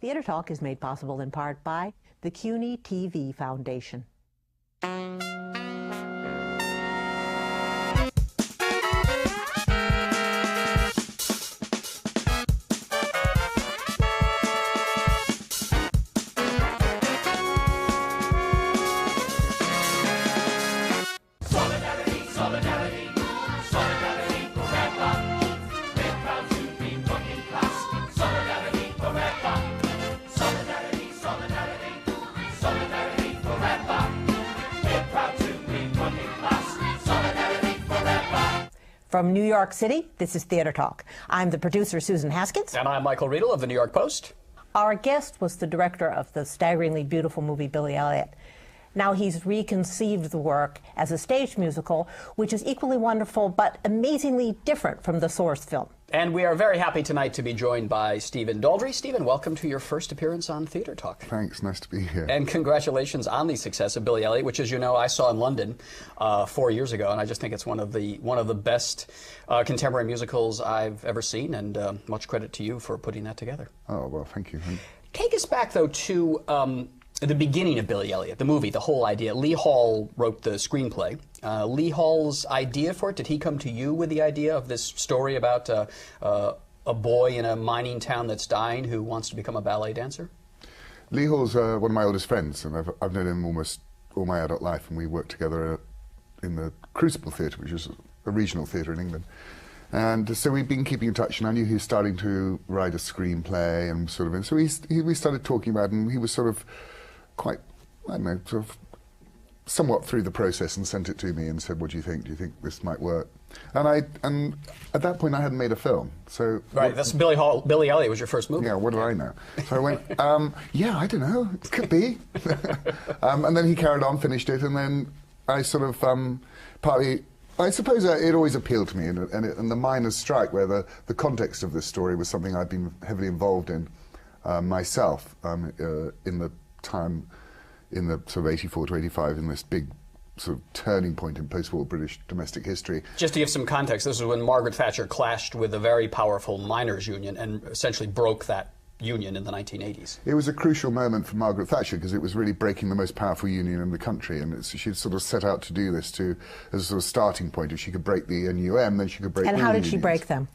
Theater Talk is made possible in part by the CUNY TV Foundation. From New York City, this is Theater Talk. I'm the producer, Susan Haskins. And I'm Michael Riedel of the New York Post. Our guest was the director of the staggeringly beautiful movie Billy Elliot. Now he's reconceived the work as a stage musical, which is equally wonderful but amazingly different from the source film. And we are very happy tonight to be joined by Stephen Daldry. Stephen, welcome to your first appearance on Theater Talk. Thanks, nice to be here. And congratulations on the success of Billy Elliot, which, as you know, I saw in London 4 years ago, and I just think it's one of the best contemporary musicals I've ever seen, and much credit to you for putting that together. Oh, well, thank you. Take us back, though, to the beginning of Billy Elliot, the movie, the whole idea. Lee Hall wrote the screenplay. Lee Hall's idea for it, did he come to you with the idea of this story about a boy in a mining town that's dying who wants to become a ballet dancer? Lee Hall's one of my oldest friends, and I've known him almost all my adult life, and we worked together in the Crucible Theatre, which is a regional theatre in England. And so we've been keeping in touch, and I knew he was starting to write a screenplay, and sort of, and so we started talking about it, and he was sort of quite, I don't know, sort of somewhat through the process and sent it to me and said, what do you think? Do you think this might work? And at that point I hadn't made a film. So right, that's Billy Elliot was your first movie. Yeah, what did I know? So I went, yeah, I don't know, it could be. And then he carried on, finished it, and then I sort of partly, I suppose it always appealed to me, and the miners' strike, where the context of this story was something I'd been heavily involved in myself in the time, in the sort of 84 to 85, in this big sort of turning point in post-war British domestic history. Just to give some context, this is when Margaret Thatcher clashed with a very powerful miners' union and essentially broke that union in the 1980s. It was a crucial moment for Margaret Thatcher because it was really breaking the most powerful union in the country, and she'd sort of set out to do this as a sort of starting point. If she could break the NUM, then she could break. And how did she break them?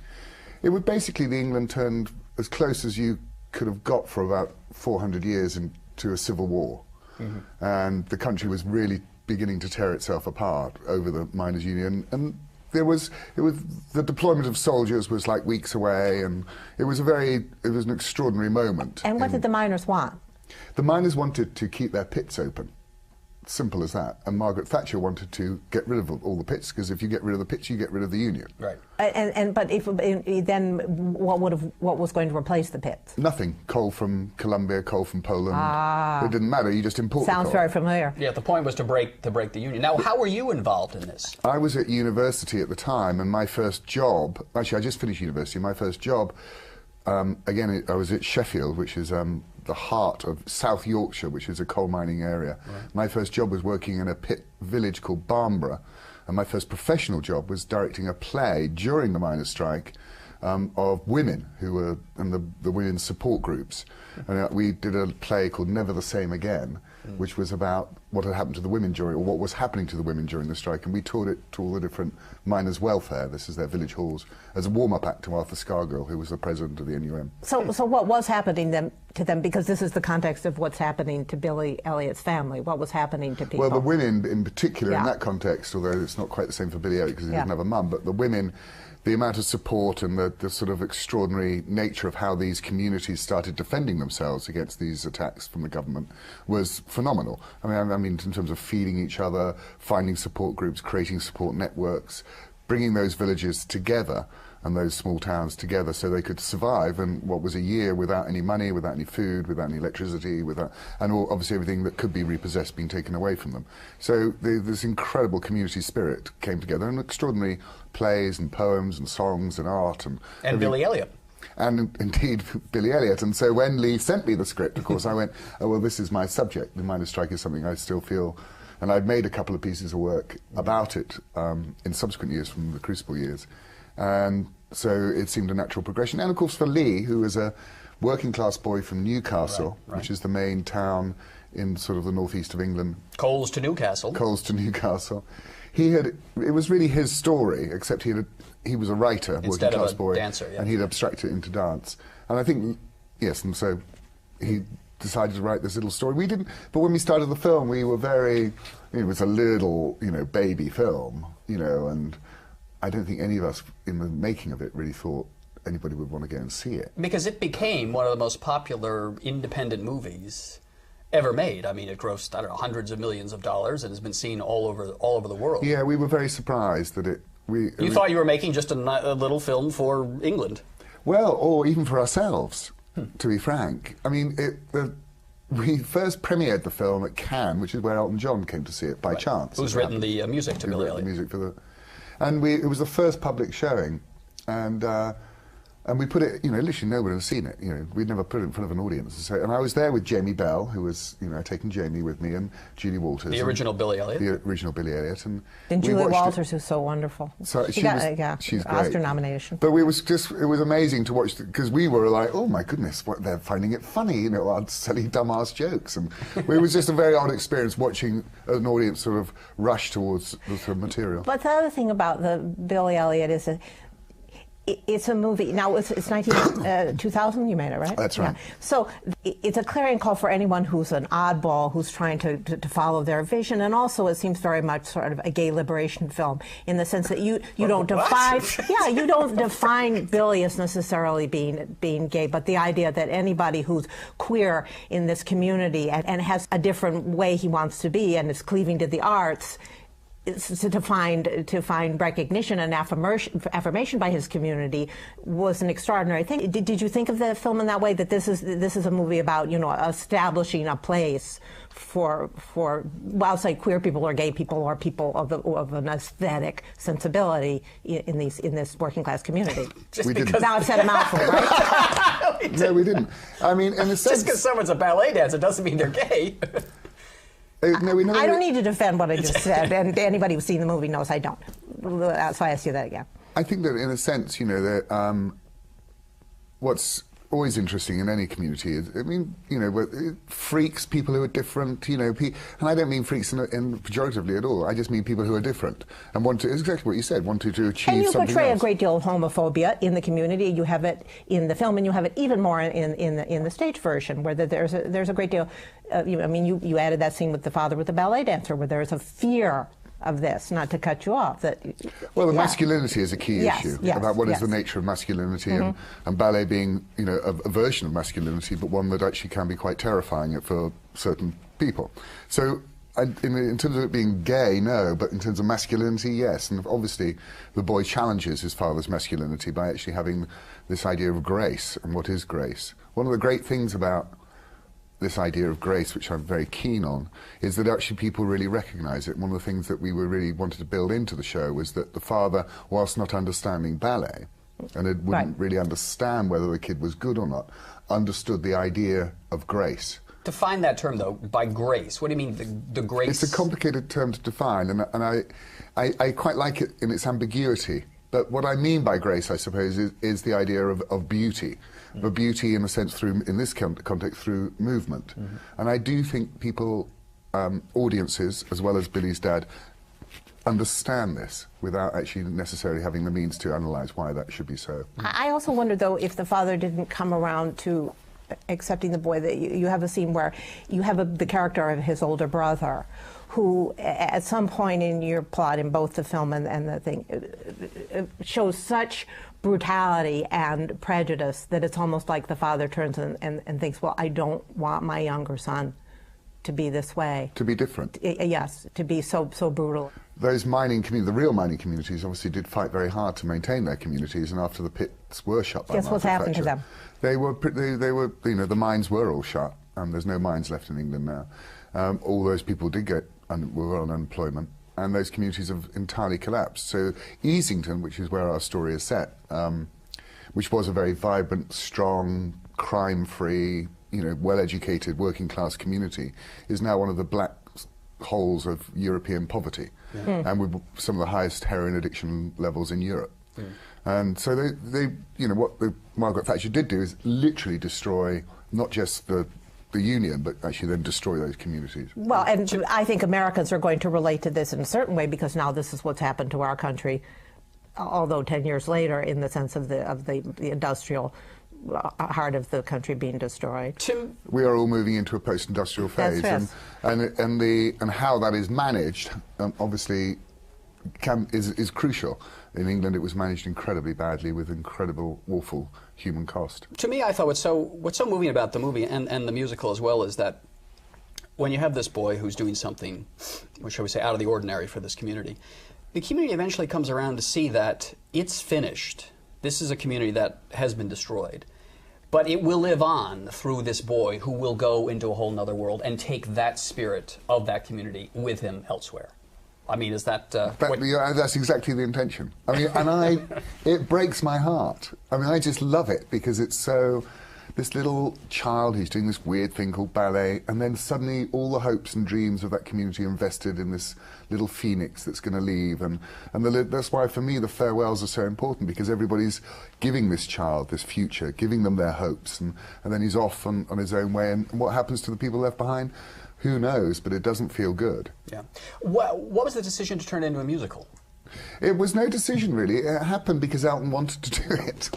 It would basically, the England turned as close as you could have got for about 400 years to a civil war. Mm-hmm. And the country was really beginning to tear itself apart over the miners' union, and the deployment of soldiers was like weeks away, and it was an extraordinary moment. And what did the miners want? The miners wanted to keep their pits open. Simple as that. And Margaret Thatcher wanted to get rid of all the pits, because if you get rid of the pits, you get rid of the union. Right. But then what was going to replace the pits? Nothing. Coal from Colombia, coal from Poland. It didn't matter. You just import. Sounds very familiar. Yeah. The point was to break the union. Now, how were you involved in this? I was at university at the time, and my first job. Actually, I just finished university. My first job. Again, I was at Sheffield, which is the heart of South Yorkshire, which is a coal mining area. Right. My first job was working in a pit village called Barnborough, and my first professional job was directing a play during the miners' strike of women who were in the women's support groups. And we did a play called Never the Same Again, which was about what had happened to the women or what was happening to the women during the strike, and we toured it to all the different miners' welfare, this is their village halls, as a warm-up act to Arthur Scargill, who was the president of the NUM. So what was happening to them, because this is the context of what's happening to Billy Elliot's family, what was happening to people? Well, the women in particular, in that context, although it's not quite the same for Billy Elliot because he didn't have a mum, but the women, the amount of support and the sort of extraordinary nature of how these communities started defending themselves against these attacks from the government was phenomenal. I mean, in terms of feeding each other, finding support groups, creating support networks, bringing those villages together and those small towns together so they could survive in what was a year without any money, without any food, without any electricity, and obviously everything that could be repossessed being taken away from them. So this incredible community spirit came together, and extraordinary plays and poems and songs and art. And Billy Elliot. And indeed, Billy Elliot. And so when Lee sent me the script, of course, I went, oh, well, this is my subject. The miners' strike is something I still feel. And I'd made a couple of pieces of work about it in subsequent years from the Crucible years. And so it seemed a natural progression. And of course for Lee, who was working class boy from Newcastle, Right. which is the main town in sort of the northeast of England. Coals to Newcastle. Coals to Newcastle. It was really his story, except he was a writer, Instead working class of a boy, dancer, yeah. and he'd abstract it into dance. And I think, yes, and so he decided to write this little story. We didn't, but when we started the film, we were very, it was a little, baby film, and I don't think any of us in the making of it really thought anybody would want to go and see it. Because it became one of the most popular independent movies ever made. I mean, it grossed, I don't know, hundreds of millions of dollars and has been seen all over the world. Yeah, we were very surprised that it... You thought you were making just a little film for England. Well, or even for ourselves, to be frank. I mean, we first premiered the film at Cannes, which is where Elton John came to see it by chance. Who's written the music to Billy Elliot. The music and it was the first public showing, and we put it, literally nobody had seen it. We'd never put it in front of an audience. And I was there with Jamie Bell, who was, taking Jamie with me, and Julie Walters. The original Billy Elliot. The original Billy Elliot. And Julie Walters, who's so wonderful. So she's great. Oscar nomination. But it was amazing to watch, because we were like, oh my goodness, they're finding it funny, our silly dumbass jokes. And it was just a very odd experience watching an audience sort of rush towards the material. But the other thing about the Billy Elliot is that it's a movie. Now, it's 2000, you made it, right? That's right. Yeah. So it's a clarion call for anyone who's an oddball, who's trying to follow their vision. And also, it seems very much sort of a gay liberation film in the sense that you don't define... Yeah, you don't define Billy as necessarily being gay, but the idea that anybody who's queer in this community and has a different way he wants to be and is cleaving to the arts... To find recognition and affirmation by his community was an extraordinary thing. Did you think of the film in that way, that this is a movie about establishing a place for I'll say queer people or gay people or people of an aesthetic sensibility in this working class community? Now I've said a mouthful, right? No, we didn't. I mean, in a sense, just because someone's a ballet dancer doesn't mean they're gay. No, I don't need to defend what I just said, and anybody who's seen the movie knows I don't. So I ask you that again. I think that in a sense, that what's always interesting in any community is, freaks, people who are different, and I don't mean freaks in pejoratively at all. I just mean people who are different and want to, exactly what you said, wanted to achieve something else. And you portray a great deal of homophobia in the community. You have it in the film, and you have it even more in the stage version, where there's a great deal. You added that scene with the father with the ballet dancer, where there's a fear of this, not to cut you off. Well, masculinity is a key issue, about what is the nature of masculinity, and ballet being, a version of masculinity, but one that actually can be quite terrifying for certain people. So, in terms of it being gay, no, but in terms of masculinity, yes. And obviously, the boy challenges his father's masculinity by actually having this idea of grace, and what is grace. One of the great things about this idea of grace, which I'm very keen on, is that actually people really recognise it. One of the things that we really wanted to build into the show was that the father, whilst not understanding ballet, and it wouldn't really understand whether the kid was good or not, understood the idea of grace. Define that term, though, by grace. What do you mean, the grace? It's a complicated term to define, and I quite like it in its ambiguity. But what I mean by grace, I suppose, is the idea of beauty. But beauty, in a sense, in this context, through movement. And I do think people, audiences, as well as Billy's dad, understand this without actually necessarily having the means to analyse why that should be so. I also wonder, though, if the father didn't come around to accepting the boy. That you have a scene where you have the character of his older brother, who at some point in your plot, in both the film and the thing, shows such brutality and prejudice that it's almost like the father turns and thinks, well, I don't want my younger son to be this way. To be different. Yes, to be so brutal. Those mining communities, the real mining communities, obviously did fight very hard to maintain their communities, and after the pits were shut by guess what's happened to them? They were, the mines were all shut, and there's no mines left in England now. All those people were on unemployment, and those communities have entirely collapsed. So Easington, which is where our story is set, which was a very vibrant, strong, crime-free, well-educated, working-class community, is now one of the black holes of European poverty, and with some of the highest heroin addiction levels in Europe. And so they you know, what Margaret Thatcher did do is literally destroy not just the union, but actually then destroy those communities. Well, and I think Americans are going to relate to this in a certain way, because now this is what's happened to our country, although 10 years later, in the sense of the industrial heart of the country being destroyed. We are all moving into a post-industrial phase, and how that is managed, obviously, is crucial. In England, it was managed incredibly badly with incredible, awful human cost. To me, I thought what's so moving about the movie and the musical as well is that when you have this boy who's doing something, or shall we say, out of the ordinary for this community, the community eventually comes around to see that it's finished. This is a community that has been destroyed. But it will live on through this boy who will go into a whole nother world and take that spirit of that community with him elsewhere. I mean, is that... that's exactly the intention. I mean, and it breaks my heart. I mean, I just love it because it's so... This little child who's doing this weird thing called ballet, and then suddenly all the hopes and dreams of that community are invested in this little phoenix that's going to leave. And that's why, for me, the farewells are so important, because everybody's giving this child this future, giving them their hopes, and then he's off on his own way. And what happens to the people left behind? Who knows, but it doesn't feel good. Yeah. What was the decision to turn it into a musical? It was no decision, really. It happened because Elton wanted to do it.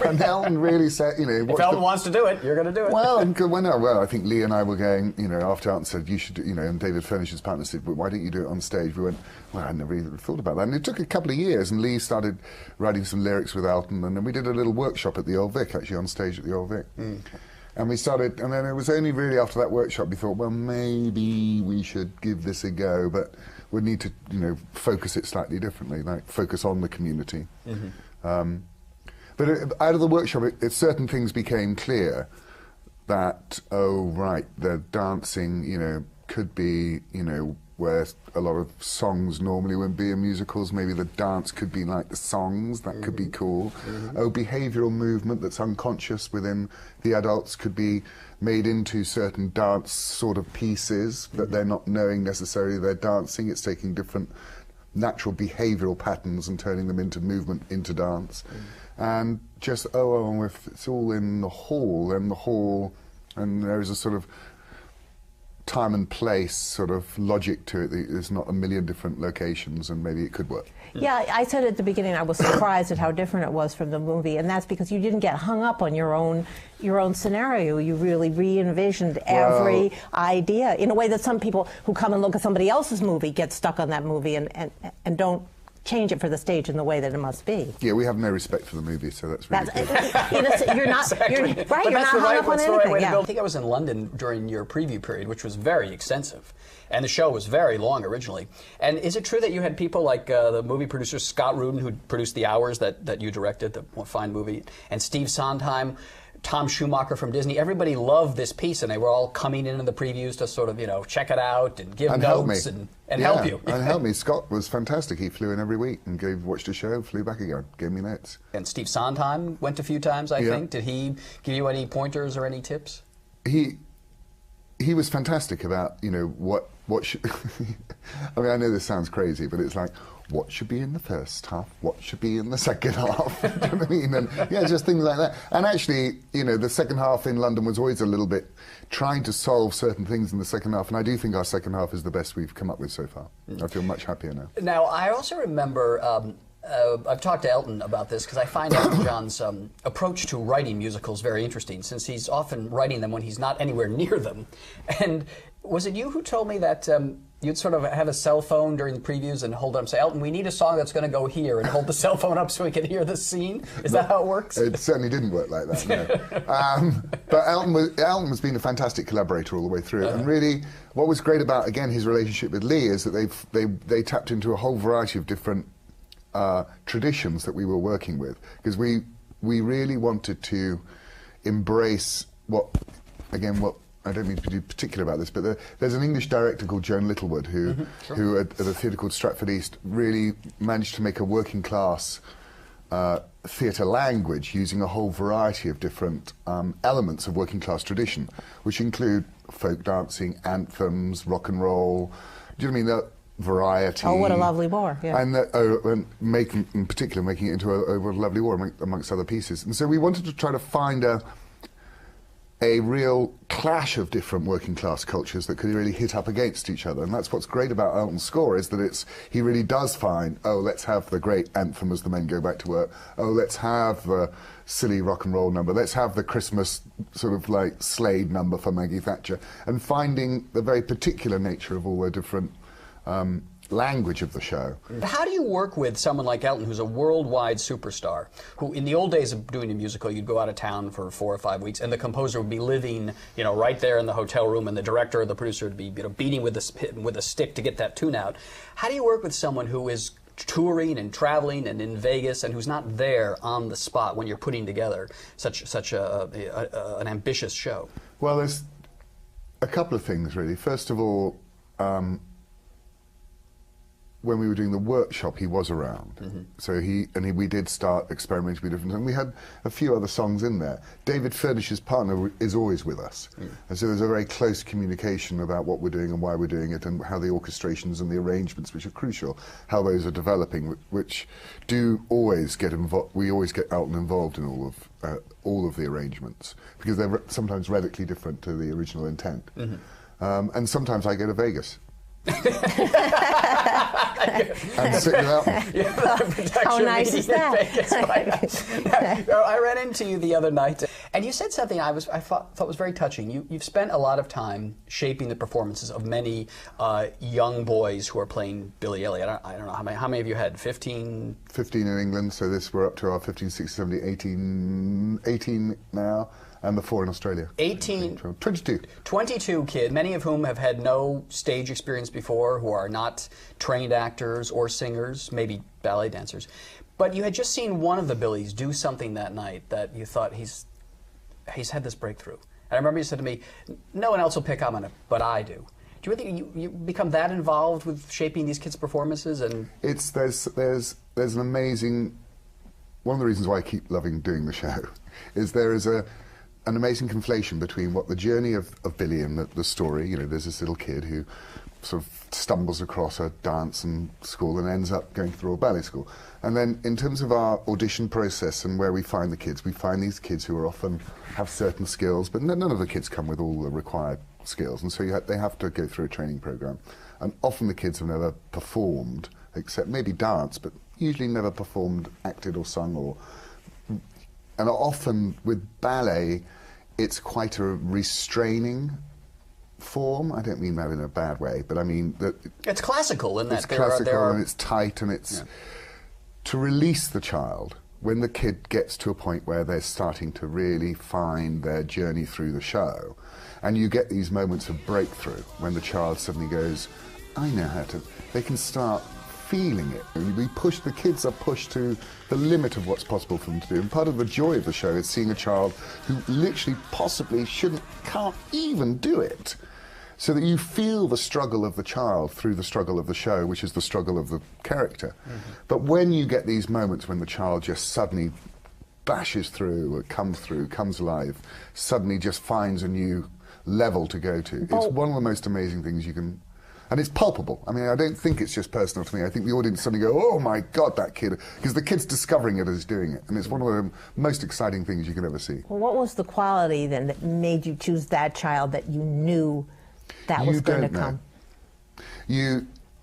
And Elton really said, you know... If Elton wants to do it, you're going to do it. Well, I think Lee and I were going, you know, after Elton said, you should, you know, and David Furnish's partner said, well, why don't you do it on stage? We went, well, I never even thought about that. And it took a couple of years, and Lee started writing some lyrics with Elton, and then we did a little workshop at the Old Vic, actually, on stage at the Old Vic. Mm. And we started, and then it was only really after that workshop we thought, well, maybe we should give this a go, but we'd need to, you know, focus it slightly differently, like focus on the community. Mm-hmm. But out of the workshop, certain things became clear that, oh, right, the dancing, you know, could be, you know, where a lot of songs normally wouldn't be in musicals, maybe the dance could be like the songs, that could be cool. Mm-hmm. Oh, behavioural movement that's unconscious within the adults could be made into certain dance sort of pieces, but they're not knowing necessarily they're dancing. It's taking different natural behavioural patterns and turning them into movement, into dance. And just, if it's all in the hall, then the hall, and there is a sort of time and place sort of logic to it. There's not a million different locations, and maybe it could work. Yeah, I said at the beginning I was surprised at how different it was from the movie, and that's because you didn't get hung up on your own scenario. You really re-envisioned every idea in a way that some people who come and look at somebody else's movie get stuck on that movie and don't change it for the stage in the way that it must be. Yeah, we have no respect for the movie, so that's really good. You're not, exactly. You're not hung up on anything. I think I was in London during your preview period, which was very extensive, and the show was very long originally. And is it true that you had people like the movie producer Scott Rudin, who produced The Hours that you directed, the fine movie, and Steve Sondheim, Tom Schumacher from Disney, everybody loved this piece, and they were all coming in the previews to sort of, you know, check it out and give notes and help you. And help me. Scott was fantastic. He flew in every week and watched a show, flew back again, gave me notes. And Steve Sondheim went a few times, I think. Did he give you any pointers or any tips? He was fantastic about, you know, what should... I mean, I know this sounds crazy, but it's like, what should be in the first half, what should be in the second half, do you know what I mean? And yeah, just things like that. And actually, you know, the second half in London was always a little bit trying to solve certain things in the second half, and I do think our second half is the best we've come up with so far. I feel much happier now. Now, I also remember, I've talked to Elton about this, because I find Elton John's approach to writing musicals very interesting, since he's often writing them when he's not anywhere near them. And was it you who told me that you'd sort of have a cell phone during the previews and hold it up and say, Elton, we need a song that's going to go here, and hold the cell phone up so we can hear the scene? Is that how it works? It certainly didn't work like that, no. But Elton has been a fantastic collaborator all the way through. And really, what was great about, again, his relationship with Lee is that they tapped into a whole variety of different traditions that we were working with, because we really wanted to embrace what I don't mean to be particular about this, but there's an English director called Joan Littlewood who at a theatre called Stratford East really managed to make a working class theatre language using a whole variety of different elements of working class tradition, which include folk dancing, anthems, rock and roll. Do you know what I mean? variety. Oh, What a Lovely War! Yeah. And in particular, making it into a What a Lovely War amongst other pieces. And so we wanted to try to find a real clash of different working class cultures that could really hit up against each other. And that's what's great about Elton's score, is that he really does find, oh, let's have the great anthem as the men go back to work. Oh, let's have the silly rock and roll number. Let's have the Christmas sort of like Slade number for Maggie Thatcher. And finding the very particular nature of all the different language of the show. How do you work with someone like Elton, who's a worldwide superstar, who in the old days of doing a musical, you'd go out of town for 4 or 5 weeks, and the composer would be living, right there in the hotel room, and the director or the producer would be, beating with a stick to get that tune out. How do you work with someone who is touring and traveling and in Vegas, and who's not there on the spot when you're putting together such an ambitious show? Well, there's a couple of things, really. First of all, when we were doing the workshop, he was around. Mm-hmm. So we did start experimenting with different, and we had a few other songs in there. David Furnish's partner is always with us. Mm. And so there's a very close communication about what we're doing and why we're doing it, and how the orchestrations and the arrangements, which are crucial, how those are developing, which do always get involved. We always get Elton involved in all of the arrangements, because they're sometimes radically different to the original intent. Mm-hmm. And sometimes I go to Vegas. And sit without me. How nice is that? I ran into you the other night, and you said something I thought was very touching. You've spent a lot of time shaping the performances of many young boys who are playing Billy Elliot. I don't know, how many of you had? 15? 15 in England, so we're up to our 15, 16, 17, 18 now. And the 4 in Australia. 18. 22. 22 kids, many of whom have had no stage experience before, who are not trained actors or singers, maybe ballet dancers. But you had just seen one of the Billies do something that night that you thought, he's had this breakthrough. And I remember you said to me, no one else will pick up on it, but I do. Do you think you become that involved with shaping these kids' performances? And there's an amazing, one of the reasons why I keep loving doing the show is there is an amazing conflation between what the journey of Billy and the story, there's this little kid who sort of stumbles across a dance and school and ends up going to the Royal Ballet School. And then in terms of our audition process and where we find the kids, we find these kids who are often have certain skills, but none of the kids come with all the required skills, and so they have to go through a training program. And often the kids have never performed, except maybe dance, but usually never performed, acted or sung, and often with ballet, it's quite a restraining form. I don't mean that in a bad way, but I mean that it's classical in that it's classical and it's tight, and it's to release the child when the kid gets to a point where they're starting to really find their journey through the show, and you get these moments of breakthrough when the child suddenly goes, I know how to. They can start feeling it. The kids are pushed to the limit of what's possible for them to do. And part of the joy of the show is seeing a child who literally possibly can't even do it. So that you feel the struggle of the child through the struggle of the show, which is the struggle of the character. Mm-hmm. But when you get these moments when the child just suddenly bashes through, or comes alive, suddenly just finds a new level to go to. It's one of the most amazing things you can. And it's palpable. I mean, I don't think it's just personal to me. I think the audience suddenly go, oh my God, that kid. Because the kid's discovering it as doing it. And it's one of the most exciting things you can ever see. Well, what was the quality then that made you choose that child that you knew that was going to come?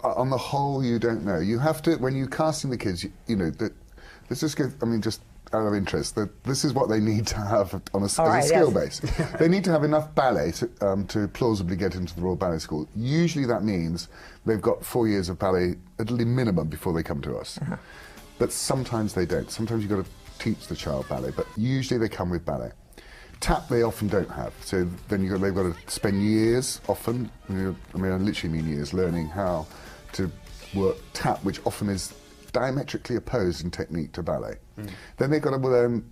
On the whole, you don't know. You have to, when you're casting the kids, let's just go, just out of interest, that this is what they need to have on a skill base. They need to have enough ballet to plausibly get into the Royal Ballet School. Usually that means they've got 4 years of ballet at a minimum before they come to us. Uh-huh. But sometimes they don't. Sometimes you've got to teach the child ballet, but usually they come with ballet. Tap they often don't have, so then they've got to spend years, often, I literally mean years, learning how to work tap, which often is diametrically opposed in technique to ballet. Mm. Then they've got to learn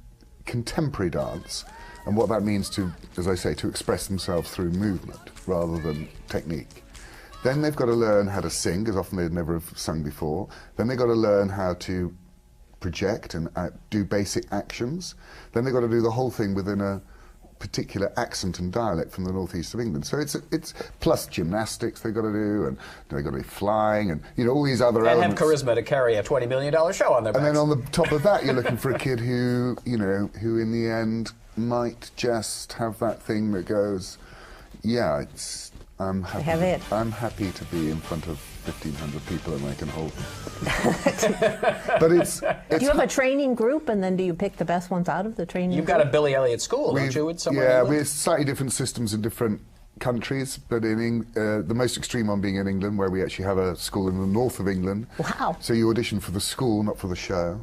contemporary dance, and what that means to, as I say, to express themselves through movement rather than technique. Then they've got to learn how to sing, because often they'd never have sung before. Then they've got to learn how to project and do basic actions. Then they've got to do the whole thing within a particular accent and dialect from the northeast of England. So it's plus gymnastics they've got to do, and they've got to be flying, and all these other elements. And have charisma to carry a $20 million show on their backs. And then on the top of that, you're looking for a kid who in the end might just have that thing that goes, yeah, I'm happy to be in front of 1,500 people and I can hold them. But it's do you have a training group, and then do you pick the best ones out of the training You've group? got a Billy Elliot school, don't you? Yeah, we have slightly different systems in different countries, but in the most extreme one being in England, where we actually have a school in the north of England. Wow. So you audition for the school, not for the show.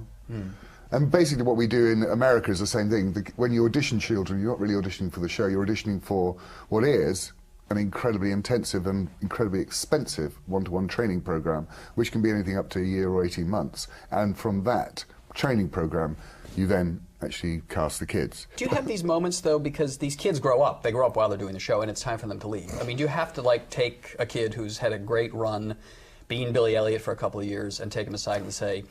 And basically what we do in America is the same thing. When you audition children, you're not really auditioning for the show, you're auditioning for what is an incredibly intensive and incredibly expensive one-to-one training program, which can be anything up to a year or 18 months. And from that training program, you then actually cast the kids. Do you have these moments, though, because these kids grow up. They grow up while they're doing the show, and it's time for them to leave. I mean, do you have to, like, take a kid who's had a great run, being Billy Elliot for a couple of years, and take him aside and say,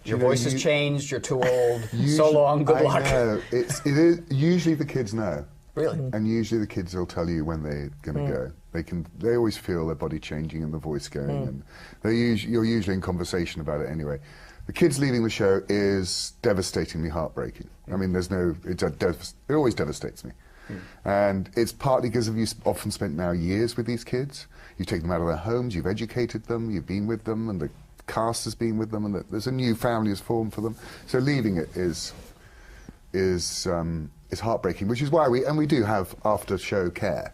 your voice has changed, you're too old, so long, good luck? Know. It is, usually the kids know. Really? And usually the kids will tell you when they're going to go. They always feel their body changing and the voice going, and you're usually in conversation about it anyway. The kids leaving the show is devastatingly heartbreaking. I mean, it always devastates me. And it's partly because you've often spent now years with these kids. You've taken them out of their homes, you've educated them, you've been with them, and the cast has been with them, and there's a new family has formed for them. So leaving it is heartbreaking, which is why we do have after-show care,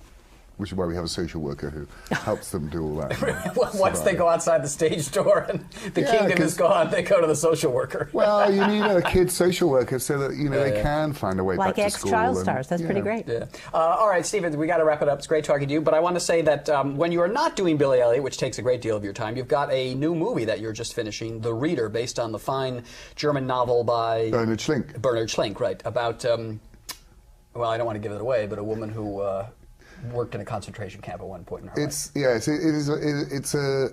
which is why we have a social worker who helps them do all that. Once they go outside the stage door and the kingdom is gone, they go to the social worker. Well, you need a kid social worker so that they can find a way back to school. Like ex-child stars, that's pretty great. Yeah. All right, Stephen, we got to wrap it up. It's great talking to you, but I want to say that when you are not doing Billy Elliot, which takes a great deal of your time, you've got a new movie that you're just finishing, The Reader, based on the fine German novel by Bernhard Schlink. Bernhard Schlink, right? About well, I don't want to give it away, but a woman who worked in a concentration camp at one point in her life.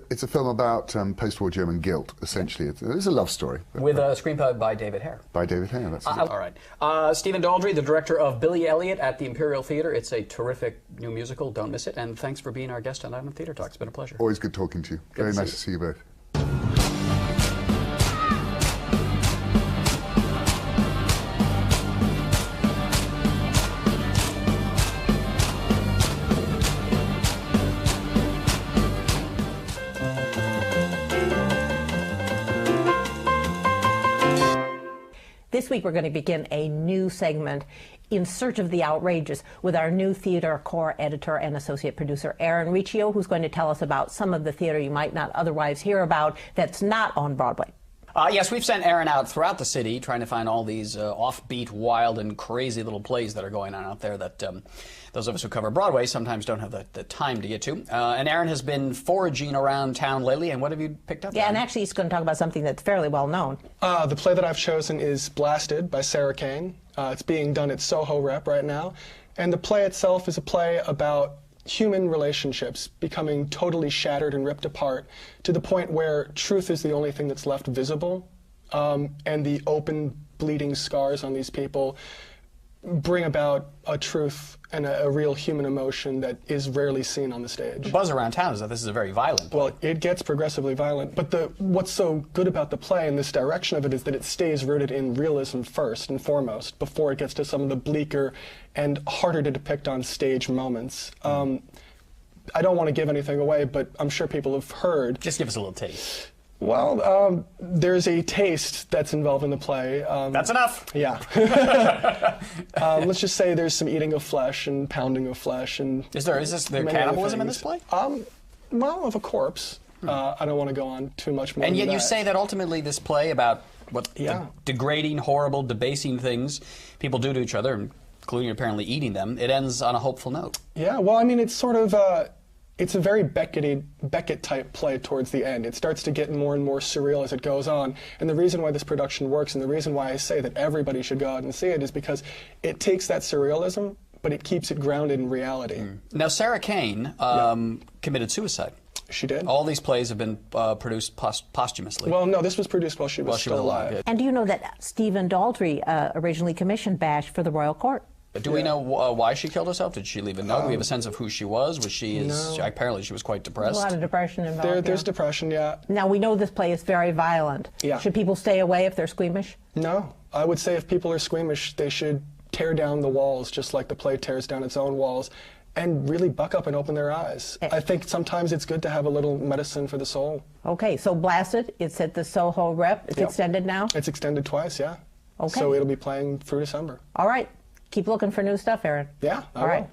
It's a film about post-war German guilt, essentially. It's a love story. With a screenplay by David Hare. By David Hare, that's it. All right. Stephen Daldry, the director of Billy Elliot at the Imperial Theatre. It's a terrific new musical. Don't miss it. And thanks for being our guest on Island Theatre Talk. It's been a pleasure. Always good talking to you. Very nice to see you both. This week we're going to begin a new segment, In Search of the Outrageous, with our new theater core editor and associate producer, Aaron Riccio, who's going to tell us about some of the theater you might not otherwise hear about that's not on Broadway. Yes, we've sent Aaron out throughout the city trying to find all these offbeat, wild, and crazy little plays that are going on out there that those of us who cover Broadway sometimes don't have the time to get to. And Aaron has been foraging around town lately, and what have you picked up? Yeah, Aaron? and actually he's going to talk about something that's fairly well known. The play that I've chosen is Blasted by Sarah Kane. It's being done at Soho Rep right now. And the play itself is a play about human relationships becoming totally shattered and ripped apart to the point where truth is the only thing that's left visible, and the open bleeding scars on these people bring about a truth and a real human emotion that is rarely seen on the stage. The buzz around town is that this is a very violent play. Well, it gets progressively violent, but what's so good about the play and this direction of it is that it stays rooted in realism first and foremost before it gets to some of the bleaker and harder to depict on stage moments. I don't want to give anything away, but I'm sure people have heard. Just give us a little taste. Well, there's a taste that's involved in the play. That's enough. Yeah. Let's just say there's some eating of flesh and pounding of flesh, and is there cannibalism in this play? Well, of a corpse. I don't want to go on too much more. And yet than you say that ultimately this play about what the degrading, horrible, debasing things people do to each other, including apparently eating them, it ends on a hopeful note. Yeah. Well, I mean, it's sort of. It's a very Beckett-type play towards the end. It starts to get more and more surreal as it goes on. And the reason why this production works and the reason why I say that everybody should go out and see it is because it takes that surrealism, but it keeps it grounded in reality. Now, Sarah Kane committed suicide. She did. All these plays have been produced posthumously. Well, no, this was produced while she was still alive. And do you know that Stephen Daldry originally commissioned Bash for the Royal Court? But do we know why she killed herself? Did she leave a note? Do we have a sense of who she was? Was she? Apparently, she was quite depressed. There's a lot of depression involved. There's depression, yeah. Now we know this play is very violent. Yeah. Should people stay away if they're squeamish? No, I would say if people are squeamish, they should tear down the walls, just like the play tears down its own walls, and really buck up and open their eyes. I think sometimes it's good to have a little medicine for the soul. Okay, so Blasted, it's at the Soho Rep. It's extended now? It's extended twice, yeah. Okay. So it'll be playing through December. All right. Keep looking for new stuff, Aaron. Yeah, I All will. right.